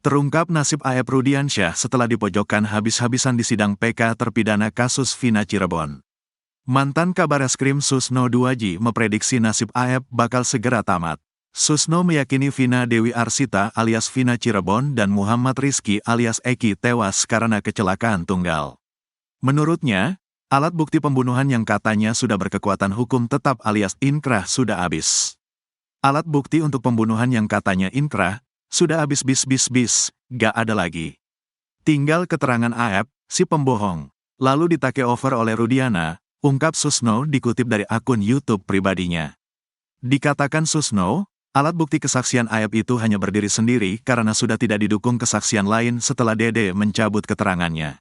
Terungkap nasib Aep Rudiansyah setelah dipojokkan habis-habisan di sidang PK terpidana kasus Vina Cirebon. Mantan Kabareskrim Susno Duaji memprediksi nasib Aep bakal segera tamat. Susno meyakini Vina Dewi Arsita alias Vina Cirebon dan Muhammad Rizky alias Eki tewas karena kecelakaan tunggal. Menurutnya, alat bukti pembunuhan yang katanya sudah berkekuatan hukum tetap alias inkrah sudah habis. Alat bukti untuk pembunuhan yang katanya inkrah sudah habis bis, gak ada lagi. Tinggal keterangan Aep, si pembohong. Lalu ditake over oleh Rudiana, ungkap Susno dikutip dari akun YouTube pribadinya. Dikatakan Susno, alat bukti kesaksian Aep itu hanya berdiri sendiri karena sudah tidak didukung kesaksian lain setelah Dede mencabut keterangannya.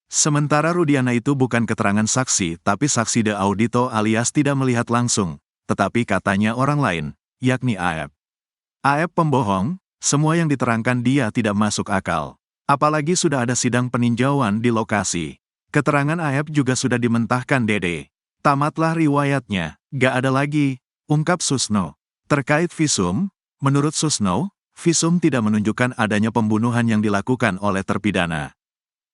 Sementara Rudiana itu bukan keterangan saksi tapi saksi de audito alias tidak melihat langsung, tetapi katanya orang lain, yakni Aep. Aep pembohong. Semua yang diterangkan dia tidak masuk akal. Apalagi sudah ada sidang peninjauan di lokasi. Keterangan Aep juga sudah dimentahkan Dede. Tamatlah riwayatnya, gak ada lagi, ungkap Susno. Terkait visum, menurut Susno, visum tidak menunjukkan adanya pembunuhan yang dilakukan oleh terpidana.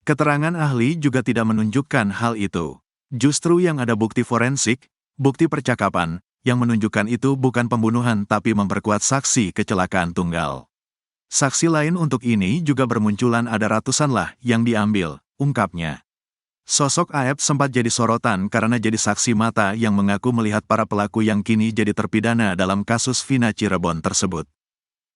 Keterangan ahli juga tidak menunjukkan hal itu. Justru yang ada bukti forensik, bukti percakapan, yang menunjukkan itu bukan pembunuhan tapi memperkuat saksi kecelakaan tunggal. Saksi lain untuk ini juga bermunculan ada ratusan lah yang diambil, ungkapnya. Sosok Aep sempat jadi sorotan karena jadi saksi mata yang mengaku melihat para pelaku yang kini jadi terpidana dalam kasus Vina Cirebon tersebut.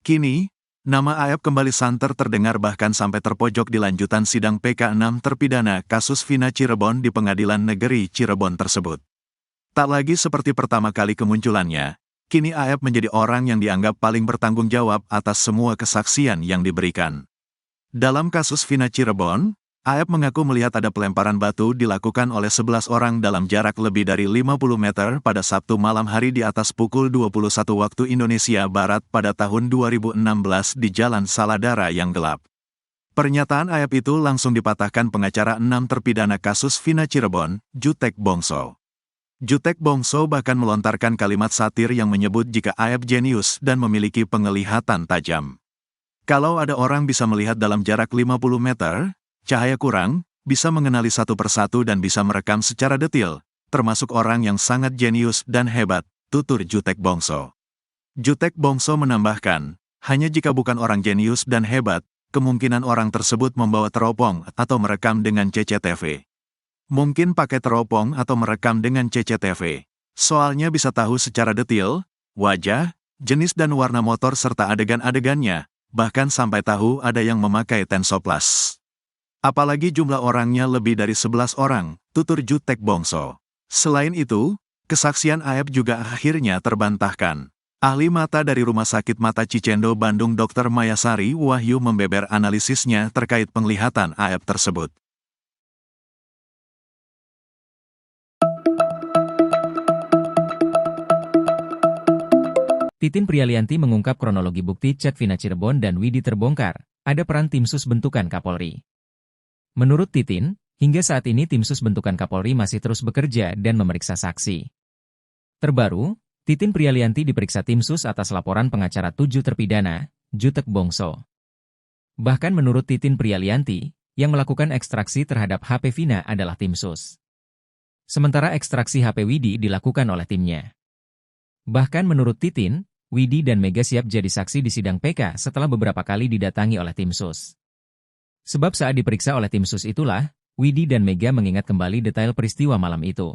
Kini, nama Aep kembali santer terdengar bahkan sampai terpojok di lanjutan sidang PK6 terpidana kasus Vina Cirebon di Pengadilan Negeri Cirebon tersebut. Tak lagi seperti pertama kali kemunculannya. Kini Aep menjadi orang yang dianggap paling bertanggung jawab atas semua kesaksian yang diberikan. Dalam kasus Vina Cirebon, Aep mengaku melihat ada pelemparan batu dilakukan oleh 11 orang dalam jarak lebih dari 50 meter pada Sabtu malam hari di atas pukul 21 waktu Indonesia Barat pada tahun 2016 di Jalan Saladara yang gelap. Pernyataan Aep itu langsung dipatahkan pengacara 6 terpidana kasus Vina Cirebon, Jutek Bongso. Jutek Bongso bahkan melontarkan kalimat satir yang menyebut jika Aep jenius dan memiliki penglihatan tajam. Kalau ada orang bisa melihat dalam jarak 50 meter, cahaya kurang, bisa mengenali satu persatu dan bisa merekam secara detil, termasuk orang yang sangat jenius dan hebat, tutur Jutek Bongso. Jutek Bongso menambahkan, hanya jika bukan orang jenius dan hebat, kemungkinan orang tersebut membawa teropong atau merekam dengan CCTV. Mungkin pakai teropong atau merekam dengan CCTV. Soalnya bisa tahu secara detil, wajah, jenis dan warna motor serta adegan-adegannya, bahkan sampai tahu ada yang memakai Tensoplas. Apalagi jumlah orangnya lebih dari 11 orang, tutur Jutek Bongso. Selain itu, kesaksian Aep juga akhirnya terbantahkan. Ahli mata dari Rumah Sakit Mata Cicendo Bandung Dr. Mayasari Wahyu membeber analisisnya terkait penglihatan Aep tersebut. Titin Prialianti mengungkap kronologi bukti chat Vina Cirebon dan Widi terbongkar, ada peran tim sus bentukan Kapolri. Menurut Titin, hingga saat ini tim sus bentukan Kapolri masih terus bekerja dan memeriksa saksi. Terbaru, Titin Prialianti diperiksa tim sus atas laporan pengacara 7 terpidana, Jutek Bongso. Bahkan menurut Titin Prialianti, yang melakukan ekstraksi terhadap HP Vina adalah tim sus. Sementara ekstraksi HP Widi dilakukan oleh timnya. Bahkan menurut Titin, Widi dan Mega siap jadi saksi di sidang PK setelah beberapa kali didatangi oleh tim sus. Sebab saat diperiksa oleh tim sus itulah, Widi dan Mega mengingat kembali detail peristiwa malam itu.